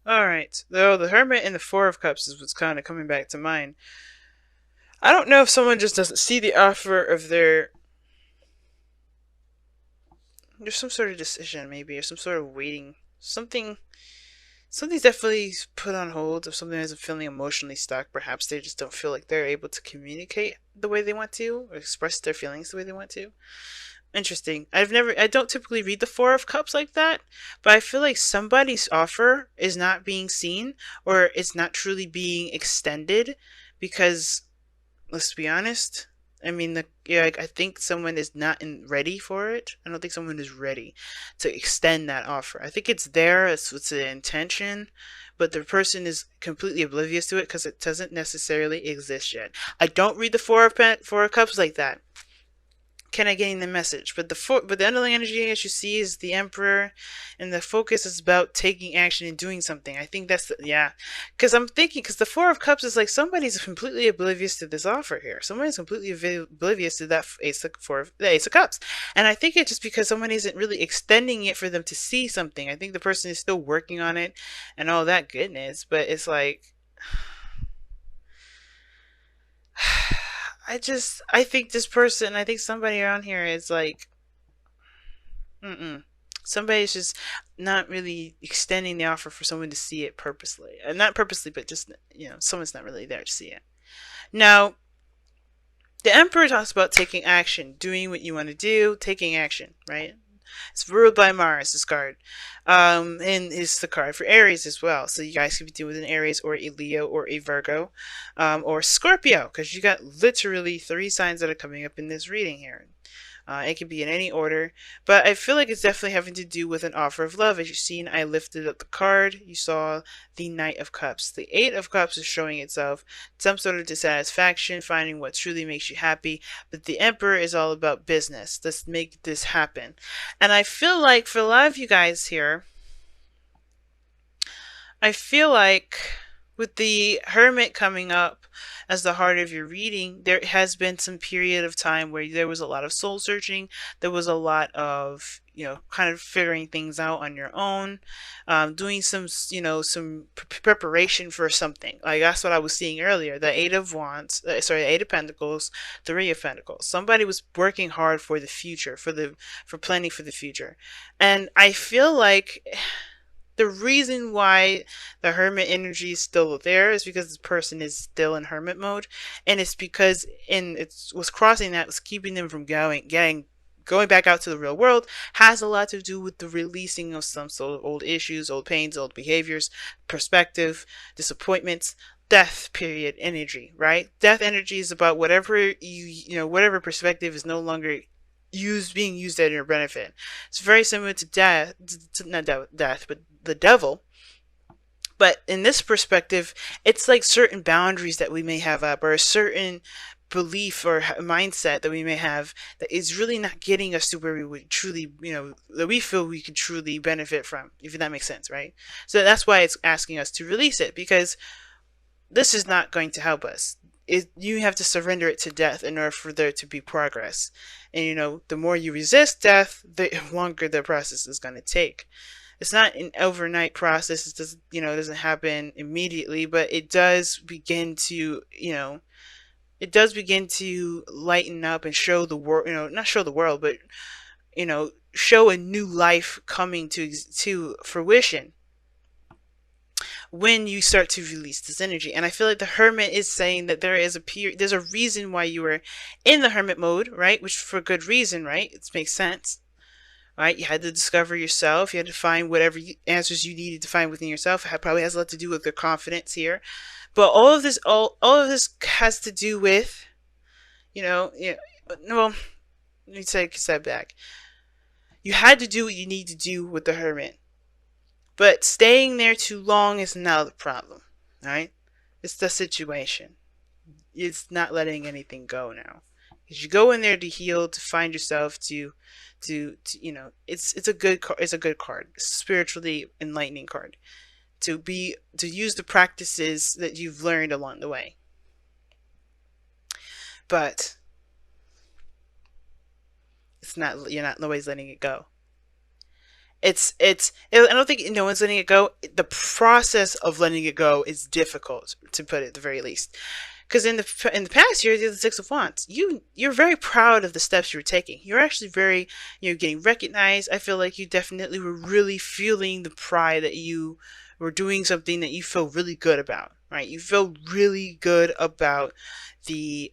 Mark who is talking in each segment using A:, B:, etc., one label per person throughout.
A: Alright. Though the Hermit and the Four of Cups is what's kind of coming back to mind. I don't know if someone just doesn't see the offer of there's some sort of decision maybe, or some sort of waiting. Something's definitely put on hold. If something isn't feeling emotionally stuck, perhaps they just don't feel like they're able to communicate the way they want to, or express their feelings the way they want to. Interesting. I don't typically read the Four of Cups like that, but I feel like somebody's offer is not being seen, or it's not truly being extended, because let's be honest. I mean, like, I think someone is not ready for it. I don't think someone is ready to extend that offer. I think it's there. It's the intention, but the person is completely oblivious to it because it doesn't necessarily exist yet. I don't read the Four of Cups like that. Can I getting the message? But the underlying energy, as you see, is the Emperor, and the focus is about taking action and doing something. I think yeah, because I'm thinking, because the Four of Cups is like somebody's completely oblivious to this offer here. Somebody's completely oblivious to that the Ace of Cups, and I think it's just because someone isn't really extending it for them to see something. I think the person is still working on it, and all that goodness, but it's like. I think this person, I think somebody around here is like, mm-mm. Somebody's just not really extending the offer for someone to see it purposely. Not purposely, but just, someone's not really there to see it. Now, the Emperor talks about taking action, doing what you want to do, taking action, right? It's ruled by Mars, this card. And it's the card for Aries as well. So you guys could be dealing with an Aries or a Leo or a Virgo, or Scorpio, because you got literally three signs that are coming up in this reading here. It can be in any order, but I feel like it's definitely having to do with an offer of love. As you've seen, I lifted up the card. You saw the Knight of Cups. The Eight of Cups is showing itself some sort of dissatisfaction, finding what truly makes you happy. But the Emperor is all about business. Let's make this happen. And I feel like for a lot of you guys here, I feel like with the Hermit coming up as the heart of your reading, there has been some period of time where there was a lot of soul searching. There was a lot of, kind of figuring things out on your own, doing some preparation for something. Like that's what I was seeing earlier. The Eight of Wands, sorry, the Eight of Pentacles, Three of Pentacles. Somebody was working hard for the future, for planning for the future, and I feel like the reason why the hermit energy is still there is because this person is still in hermit mode, and it's because it's what's crossing that was keeping them from going back out to the real world has a lot to do with the releasing of some sort of old issues, old pains, old behaviors, perspective, disappointments, death period energy, right? Death energy is about whatever whatever perspective is no longer being used at your benefit. It's very similar to death, not death, but the devil. But in this perspective, it's like certain boundaries that we may have up, or a certain belief or mindset that we may have that is really not getting us to where we would truly, that we feel we could truly benefit from, if that makes sense, right? So that's why it's asking us to release it, because this is not going to help us. You have to surrender it to death in order for there to be progress. And the more you resist death, the longer the process is going to take. It's not an overnight process. It doesn't happen immediately, but it does begin to, lighten up and show the world, not show the world, but, show a new life coming to fruition when you start to release this energy. And I feel like the hermit is saying that there's a reason why you were in the hermit mode, right? Which for good reason, right? It makes sense, right? You had to discover yourself. You had to find whatever answers you needed to find within yourself. It probably has a lot to do with your confidence here. But all of this has to do with, well, let me take a step back. You had to do what you need to do with the hermit. But staying there too long is not the problem, right? It's the situation. It's not letting anything go now. Because you go in there to heal, to find yourself, it's a good card. It's a good card. It's a spiritually enlightening card. To use the practices that you've learned along the way. But it's not. You're not always letting it go. I don't think no one's letting it go. The process of letting it go is difficult, to put it at the very least. Because in the past year, you're the Six of Wands. You're very proud of the steps you were taking. You're actually very, getting recognized. I feel like you definitely were really feeling the pride that you were doing something that you feel really good about, right? You feel really good about the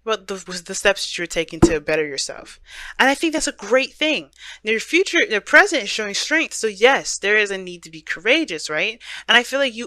A: the steps that you're taking to better yourself. And I think that's a great thing. Your future, the present is showing strength. So yes, there is a need to be courageous, right? And I feel like you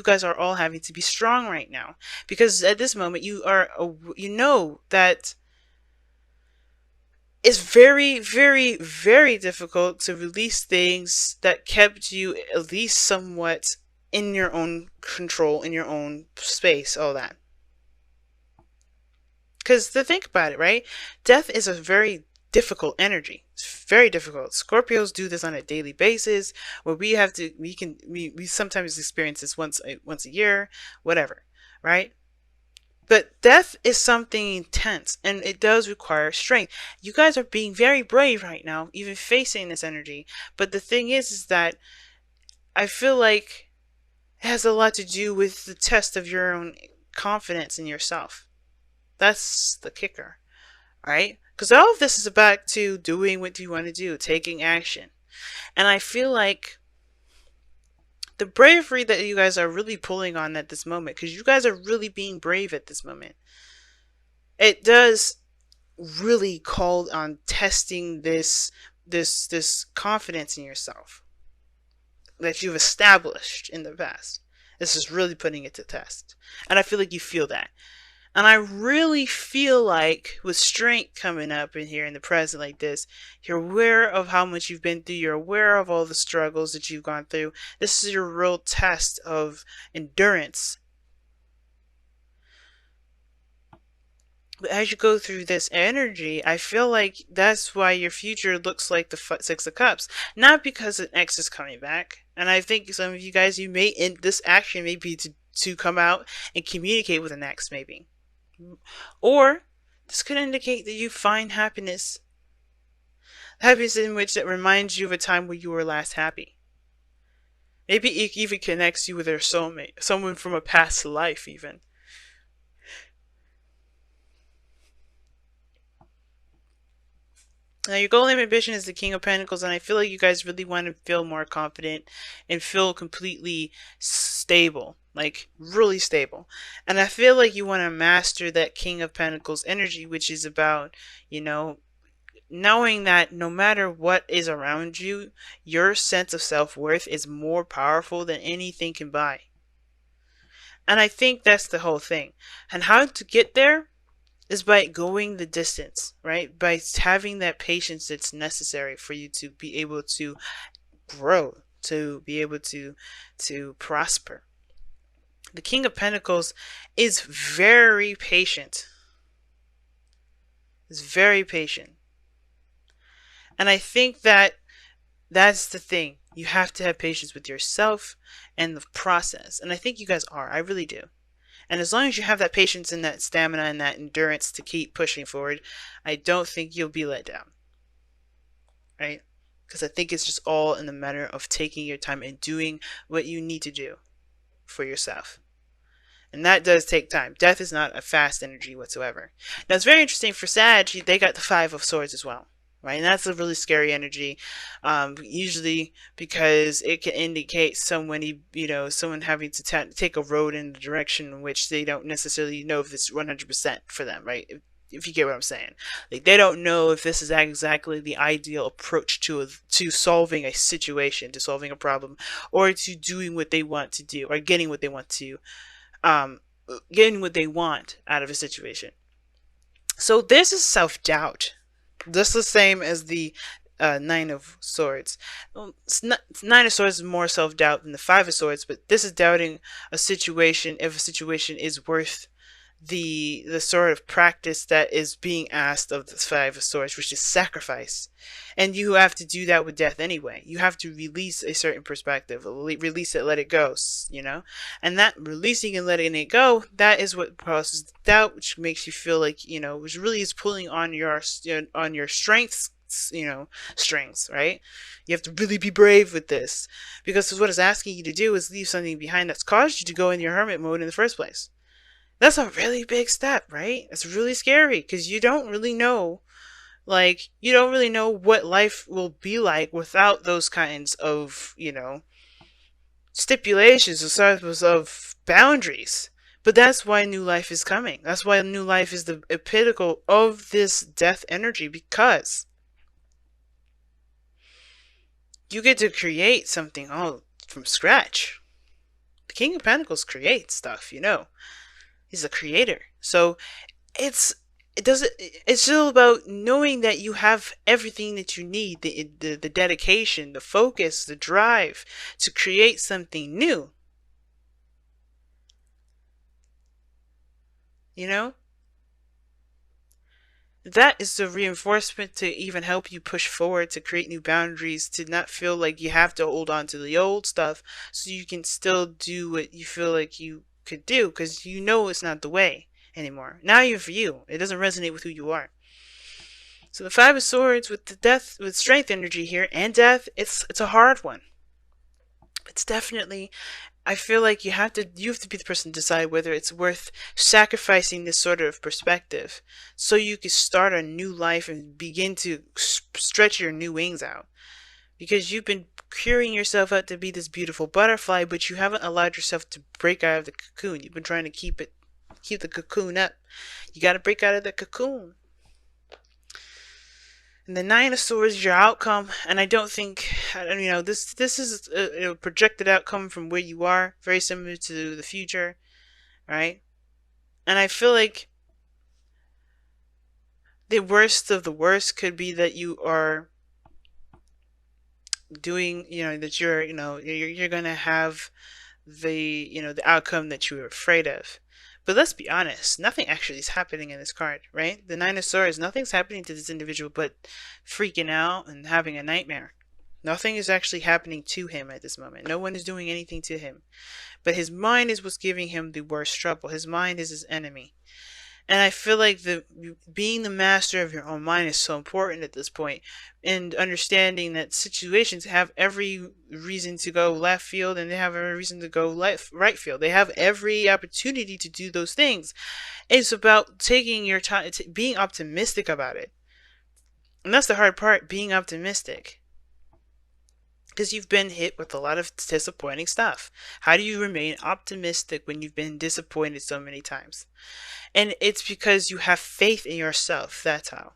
A: guys are all having to be strong right now, because at this moment you know that it's very, very, very difficult to release things that kept you at least somewhat in your own control, in your own space, all that. Because to think about it, right? Death is a very difficult energy. It's very difficult. Scorpios do this on a daily basis, where we sometimes experience this once a year, whatever, right? But death is something intense, and it does require strength. You guys are being very brave right now, even facing this energy. But the thing is that I feel like it has a lot to do with the test of your own confidence in yourself. That's the kicker, right? Because all of this is about to doing what you want to do, taking action. And I feel like the bravery that you guys are really pulling on at this moment, because you guys are really being brave at this moment, it does really call on testing this confidence in yourself that you've established in the past. This is really putting it to test. And I feel like you feel that. And I really feel like with strength coming up in here in the present like this, you're aware of how much you've been through. You're aware of all the struggles that you've gone through. This is your real test of endurance. But as you go through this energy, I feel like that's why your future looks like the Six of Cups. Not because an ex is coming back. And I think some of you guys, you may end this action maybe to come out and communicate with an ex, maybe. Or this could indicate that you find happiness. Happiness in which that reminds you of a time when you were last happy. Maybe it even connects you with their soulmate, someone from a past life even. Now, your goal and ambition is the King of Pentacles, and I feel like you guys really want to feel more confident and feel completely stable, like really stable. And I feel like you want to master that King of Pentacles energy, which is about, knowing that no matter what is around you, your sense of self-worth is more powerful than anything can buy. And I think that's the whole thing. And how to get there is by going the distance, right? By having that patience that's necessary for you to be able to grow, to be able to prosper. The King of Pentacles is very patient. Is very patient. And I think that that's the thing. You have to have patience with yourself and the process. And I think you guys are. I really do. And as long as you have that patience and that stamina and that endurance to keep pushing forward, I don't think you'll be let down. Right? Because I think it's just all in the matter of taking your time and doing what you need to do for yourself. And that does take time. Death is not a fast energy whatsoever. Now, it's very interesting for Sag, they got the Five of Swords as well. Right? And that's a really scary energy, usually because it can indicate someone, someone having to take a road in a direction in which they don't necessarily know if it's 100% for them, right? If you get what I'm saying. Like, they don't know if this is exactly the ideal approach to solving a situation, to solving a problem, or to doing what they want to do, or getting what they want to, getting what they want out of a situation. So this is self-doubt. Just the same as the Nine of Swords. Nine of Swords is more self-doubt than the Five of Swords, but this is doubting a situation, if a situation is worth the sort of practice that is being asked of the Five of Swords, which is sacrifice. And you have to do that with death anyway. You have to release a certain perspective, release it, let it go, and that releasing and letting it go, that is what causes doubt, which makes you feel like, which really is pulling on your strengths strings, right? You have to really be brave with this, because what it's asking you to do is leave something behind that's caused you to go in your hermit mode in the first place. That's a really big step, right? It's really scary because you don't really know, like, you don't really know what life will be like without those kinds of, stipulations or sorts of boundaries. But that's why new life is coming. That's why new life is the pinnacle of this death energy, because you get to create something all from scratch. The King of Pentacles creates stuff, He's a creator. So it's it doesn't it's still about knowing that you have everything that you need, the dedication, the focus, the drive to create something new. You know? That is the reinforcement to even help you push forward, to create new boundaries, to not feel like you have to hold on to the old stuff so you can still do what you feel like you could do, because you know it's not the way anymore. Now you're for you. It doesn't resonate with who you are. So the Five of Swords with the death, with strength energy here and death, it's a hard one. It's definitely, I feel like you have to be the person to decide whether it's worth sacrificing this sort of perspective so you can start a new life and begin to stretch your new wings out. Because you've been curing yourself out to be this beautiful butterfly, but you haven't allowed yourself to break out of the cocoon. You've been trying to keep the cocoon up. You got to break out of the cocoon. And the Nine of Swords is your outcome, and I don't think, this is a projected outcome from where you are, very similar to the future, right? And I feel like the worst of the worst could be that you are doing, that you're gonna have the outcome that you were afraid of. But let's be honest, nothing actually is happening in this card, right? The Nine of Swords, nothing's happening to this individual but freaking out and having a nightmare. Nothing is actually happening to him at this moment. No one is doing anything to him. But his mind is what's giving him the worst trouble. His mind is his enemy. And I feel like being the master of your own mind is so important at this point, and understanding that situations have every reason to go left field and they have every reason to go right field. They have every opportunity to do those things. It's about taking your time, being optimistic about it. And that's the hard part, being optimistic. Because you've been hit with a lot of disappointing stuff. How do you remain optimistic when you've been disappointed so many times? And it's because you have faith in yourself. That's how.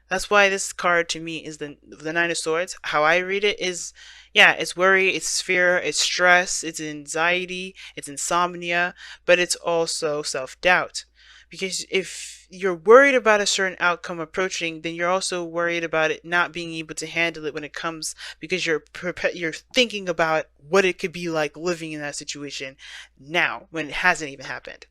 A: That's why this card to me is the Nine of Swords. How I read it is, yeah, it's worry, it's fear, it's stress, it's anxiety, it's insomnia, but it's also self-doubt. Because if you're worried about a certain outcome approaching, then you're also worried about it not being able to handle it when it comes, because you're thinking about what it could be like living in that situation now when it hasn't even happened.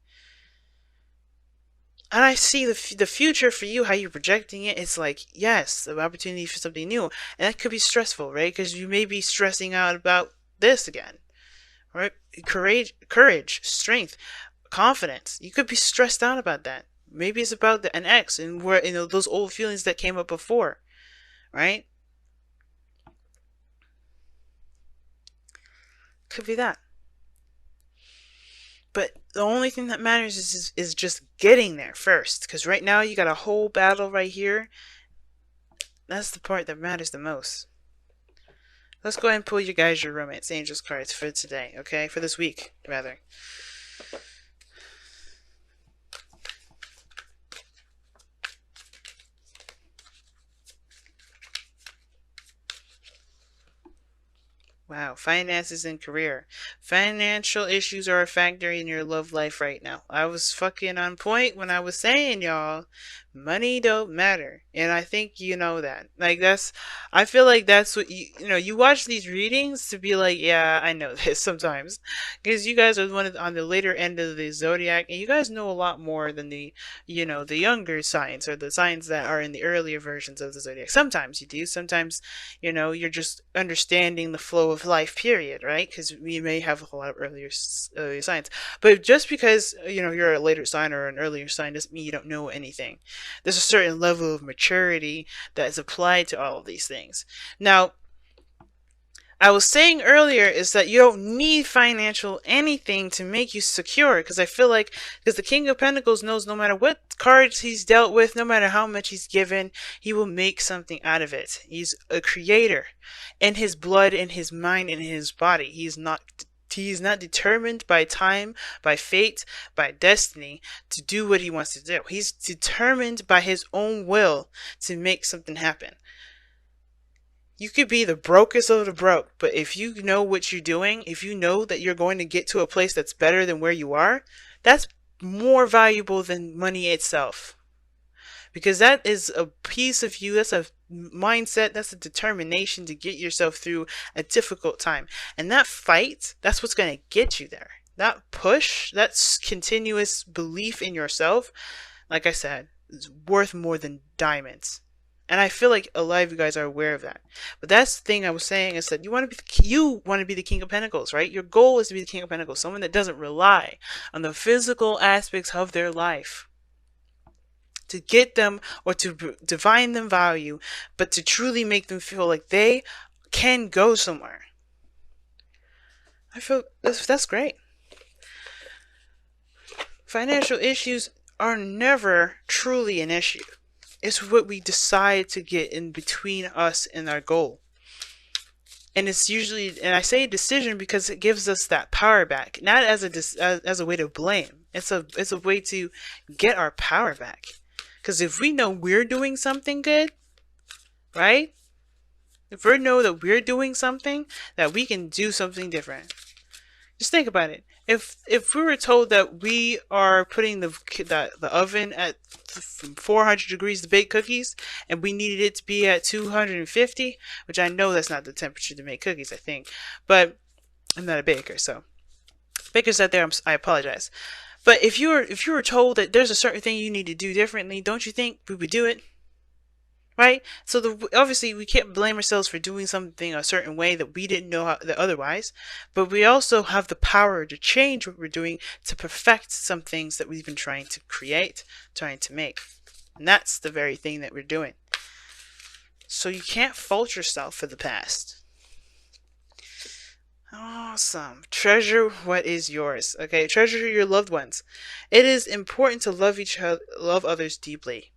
A: And I see the future for you, how you're projecting it. It's like, yes, an opportunity for something new. And that could be stressful, right? Because you may be stressing out about this again, right? Courage, strength, confidence. You could be stressed out about that. Maybe it's about an ex and where, those old feelings that came up before, right? Could be that. But the only thing that matters is just getting there first. Because right now you got a whole battle right here. That's the part that matters the most. Let's go ahead and pull your romance angels cards for today, okay? For this week, rather. Wow, finances and career. Financial issues are a factor in your love life right now. I was fucking on point when I was saying, y'all, money don't matter. And I think you know that. Like, I feel like that's what you watch these readings to be like, yeah, I know this sometimes. Because you guys are on the later end of the zodiac, and you guys know a lot more than the younger signs, or the signs that are in the earlier versions of the zodiac. Sometimes you do. Sometimes, you're just understanding the flow of life, period, right? Because we may have a lot of earlier signs. But just because, you're a later sign or an earlier sign doesn't mean you don't know anything. There's a certain level of maturity that is applied to all of these things. Now, I was saying earlier is that you don't need financial anything to make you secure, because I feel like, because the King of Pentacles knows no matter what cards he's dealt with, no matter how much he's given, he will make something out of it. He's a creator in his blood, in his mind, in his body. He's not determined by time, by fate, by destiny to do what he wants to do. He's determined by his own will to make something happen. You could be the brokest of the broke, but if you know what you're doing, if you know that you're going to get to a place that's better than where you are, that's more valuable than money itself. Because that is a piece of you, that's a mindset, that's a determination to get yourself through a difficult time. And that fight, that's what's going to get you there. That push, that continuous belief in yourself, like I said, is worth more than diamonds. And I feel like a lot of you guys are aware of that. But that's the thing I was saying, is that you want to be the King of Pentacles, right? Your goal is to be the King of Pentacles, someone that doesn't rely on the physical aspects of their life to get them or to divine them value, but to truly make them feel like they can go somewhere. I feel that's great. Financial issues are never truly an issue. It's what we decide to get in between us and our goal. And it's usually, and I say decision because it gives us that power back, not as a way to blame. It's a way to get our power back. Because if we know we're doing something good, right? If we know that we're doing something, that we can do something different. Just think about it. If we were told that we are putting the oven at 400 degrees to bake cookies, and we needed it to be at 250, which I know that's not the temperature to make cookies, I think, but I'm not a baker, so bakers out there, I apologize. But if you were told that there's a certain thing you need to do differently, don't you think we would do it? Right? So obviously we can't blame ourselves for doing something a certain way that we didn't know otherwise, but we also have the power to change what we're doing to perfect some things that we've been trying to create, trying to make. And that's the very thing that we're doing. So you can't fault yourself for the past. Awesome. Treasure what is yours. Okay, treasure your loved ones. It is important to love others deeply.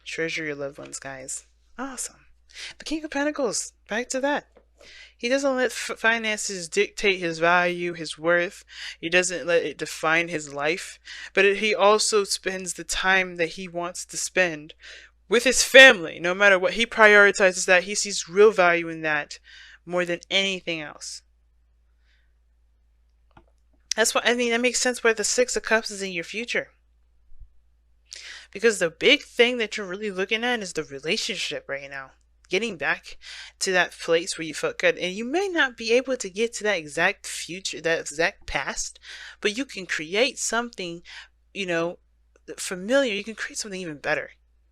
A: Treasure your loved ones, guys. Awesome. The King of Pentacles. Back to that. He doesn't let finances dictate his value, his worth. He doesn't let it define his life. But he also spends the time that he wants to spend with his family. No matter what, he prioritizes that. He sees real value in that more than anything else. That's what I mean. That makes sense why the Six of Cups is in your future. Because the big thing that you're really looking at is the relationship right now. Getting back to that place where you felt good. And you may not be able to get to that exact future, that exact past, but you can create something, familiar. You can create something even better.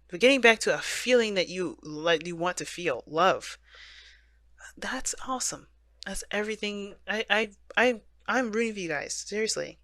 A: But getting back to a feeling that you want to feel, love. That's awesome. That's everything. I'm rooting for you guys. Seriously.